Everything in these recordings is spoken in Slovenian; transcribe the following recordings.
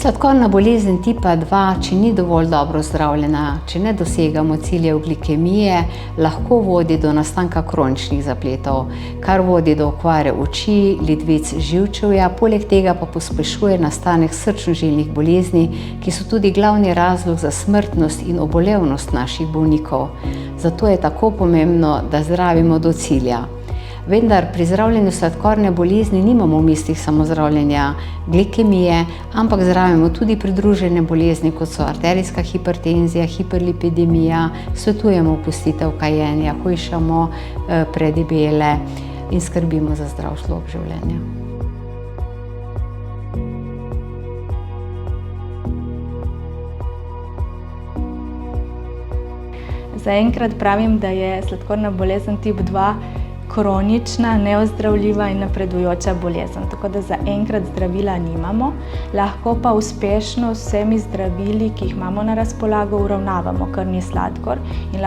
Sladkorna bolezen tipa 2, če ni dovolj dobro zdravljena, če ne dosegamo ciljev glikemije, lahko vodi do nastanka kroničnih zapletov, kar vodi do okvare oči, ledvic živčevja, poleg tega pa pospešuje nastanek srčno-žilnih bolezni, ki so tudi glavni razlog za smrtnost in obolevnost naših bolnikov. Zato je tako pomembno, da zdravimo do cilja. Vendar pri zdravljenju sladkorne bolezni nimamo v mislih samo zdravljenja glikemije, ampak zdravimo tudi pridružene bolezni, kot so arterijska hipertenzija, hiperlipidemija, svetujemo opustitev kajenja, hujšamo predebele in skrbimo za zdrav slog življenja. Zaenkrat pravim, da je sladkorna bolezen tip 2 kronična, neozdravljiva in napredujoča bolezen. Tako da zaenkrat zdravila nimamo, lahko pa uspešno s vsemi zdravili, ki jih imamo na razpolago, uravnavamo krvni sladkor in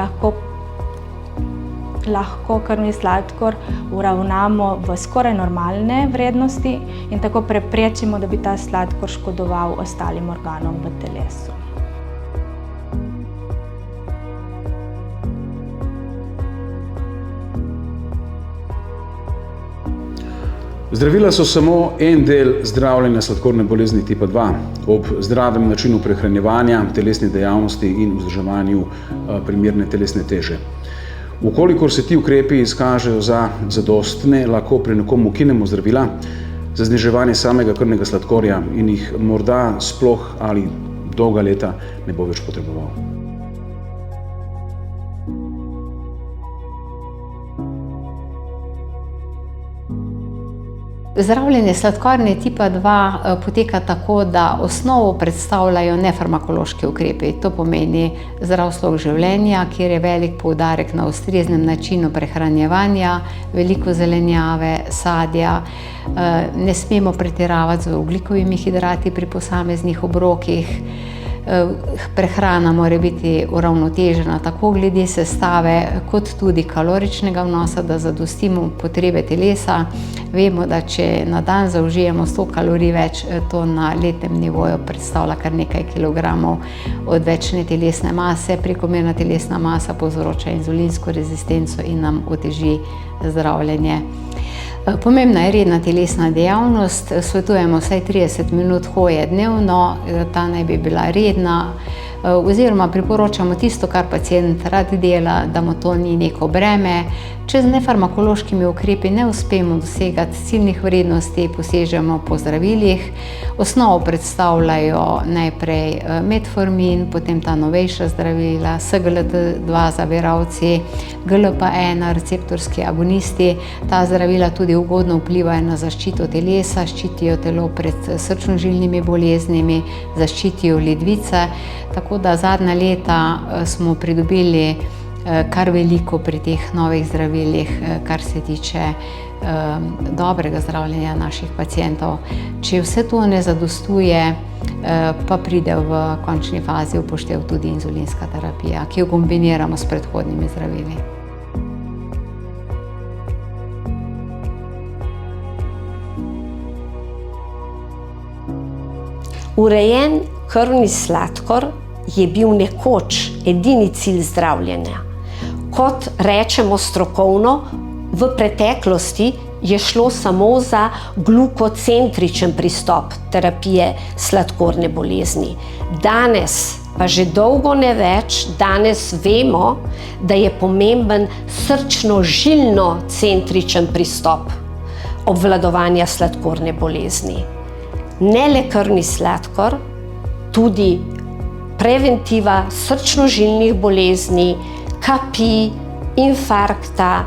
lahko krvni sladkor uravnamo v skoraj normalne vrednosti in tako preprečimo, da bi ta sladkor škodoval ostalim organom v telesu. Zdravila so samo en del zdravljenja sladkorne bolezni tipa 2. Ob zdravem načinu prehranjevanja, telesni dejavnosti in vzdrževanju primerne telesne teže. Ukolikor se ti ukrepi izkažejo za zadostne, lahko pri nekomu ukinemo zdravila za zniževanje samega krvnega sladkorja in jih morda sploh ali dolga leta ne bo več potreboval. Zdravljenje sladkorne tipa 2 poteka tako, da osnovo predstavljajo nefarmakološki ukrepi. To pomeni zdrav slog življenja, kjer je velik poudarek na ustreznem načinu prehranjevanja, veliko zelenjave, sadja. Ne smemo pretiravati z ogljikovimi hidrati pri posameznih obrokih. Prehrana mora biti uravnotežena tako glede sestave kot tudi kaloričnega vnosa, da zadostimo potrebe telesa. Vemo, da če na dan zaužijemo 100 kalorij več, to na letnem nivoju predstavlja kar nekaj kilogramov odvečne telesne mase. Prekomerna telesna masa povzroča inzulinsko rezistenco in nam oteži zdravljenje. Pomembna je redna telesna dejavnost, svetujemo vsaj 30 minut hoje dnevno, ta naj bi bila redna, oziroma priporočamo tisto, kar pacient rad dela, da mu to ni neko breme. Če z nefarmakološkimi ukrepi ne uspemo dosegati ciljnih vrednosti, posežemo po zdravilih. Osnovo predstavljajo najprej metformin, potem ta novejša zdravila, SGLT2 zaviralci, GLP-1 receptorski agonisti. Ta zdravila tudi ugodno vplivajo na zaščito telesa, ščitijo telo pred srčno-žilnimi boleznimi, zaščitijo ledvice. Tako da zadnja leta smo pridobili kar veliko pri teh novih zdravilih, kar se tiče dobrega zdravljenja naših pacientov. Če vse to ne zadostuje, pa pride v končni fazi v upoštev tudi inzulinska terapija, ki jo kombiniramo s predhodnimi zdravili. Urejen krvni sladkor je bil nekoč edini cilj zdravljenja. Kot rečemo strokovno, v preteklosti je šlo samo za glukocentričen pristop terapije sladkorne bolezni. Danes pa že dolgo ne več, danes vemo, da je pomemben srčno-žilno-centričen pristop obvladovanja sladkorne bolezni. Ne le krvni sladkor, tudi preventiva srčno-žilnih bolezni, kapi, infarkta,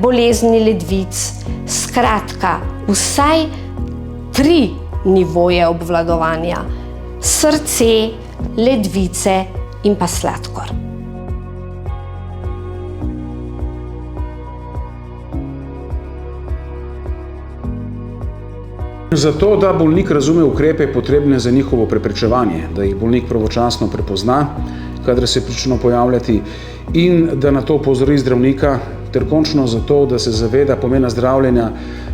bolezni ledvic, skratka, vsaj 3 nivoje obvladovanja: srce, ledvice in pa sladkor. Zato, da bolnik razume ukrepe potrebne za njihovo preprečevanje, da jih bolnik pravočasno prepozna, kadar se pričnejo pojavljati, in da na to opozori zdravnika, ter končno zato, da se zaveda pomena zdravljenja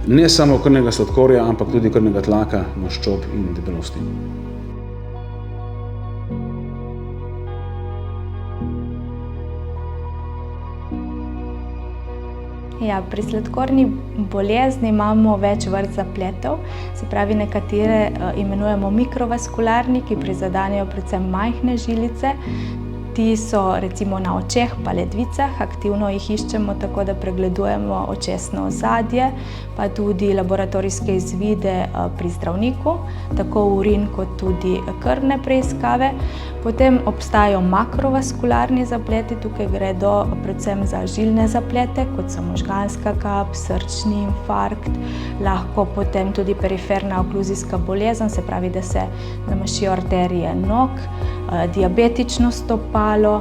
ne samo krvnega sladkorja, ampak tudi krvnega tlaka, maščob in debelosti. Ja, pri sladkorni bolezni imamo več vrst zapletov, se pravi nekatere imenujemo mikrovaskularni, ki prizadenejo predvsem majhne žilice. Ti so recimo na očeh pa ledvicah, aktivno jih iščemo tako, da pregledujemo očesno ozadje, pa tudi laboratorijske izvide pri zdravniku, tako urin kot tudi krvne preiskave. Potem obstajajo makrovaskularni zapleti, tukaj gredo predvsem za žilne zaplete, kot so možganska kap, srčni infarkt, lahko potem tudi periferna okluzijska bolezen, se pravi, da se zamašijo arterije nog, diabetično stopalo,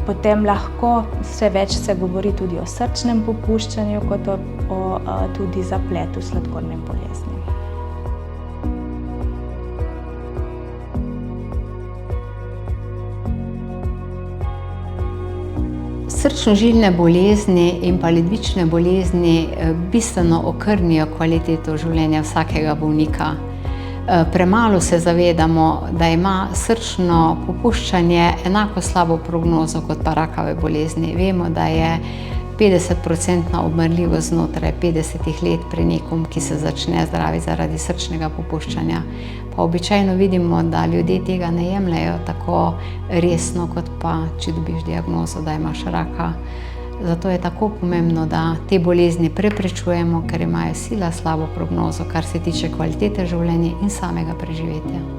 potem lahko vse več se govori tudi o srčnem popuščanju, kot o tudi zapletu sladkorne bolezni. Srčno-žilne bolezni in pa ledvične bolezni bistveno okrnijo kvaliteto življenja vsakega bolnika. Premalo se zavedamo, da ima srčno popuščanje enako slabo prognozo kot pa rakave bolezni. Vemo, da je 50% umrljivost znotraj 50 let pri nekom, ki se začne zdraviti zaradi srčnega popuščanja. Pa običajno vidimo, da ljudje tega ne jemljejo tako resno, kot pa če dobiš diagnozo, da imaš raka. Zato je tako pomembno, da te bolezni preprečujemo, ker imajo sila slabo prognozo, kar se tiče kvalitete življenja in samega preživetja.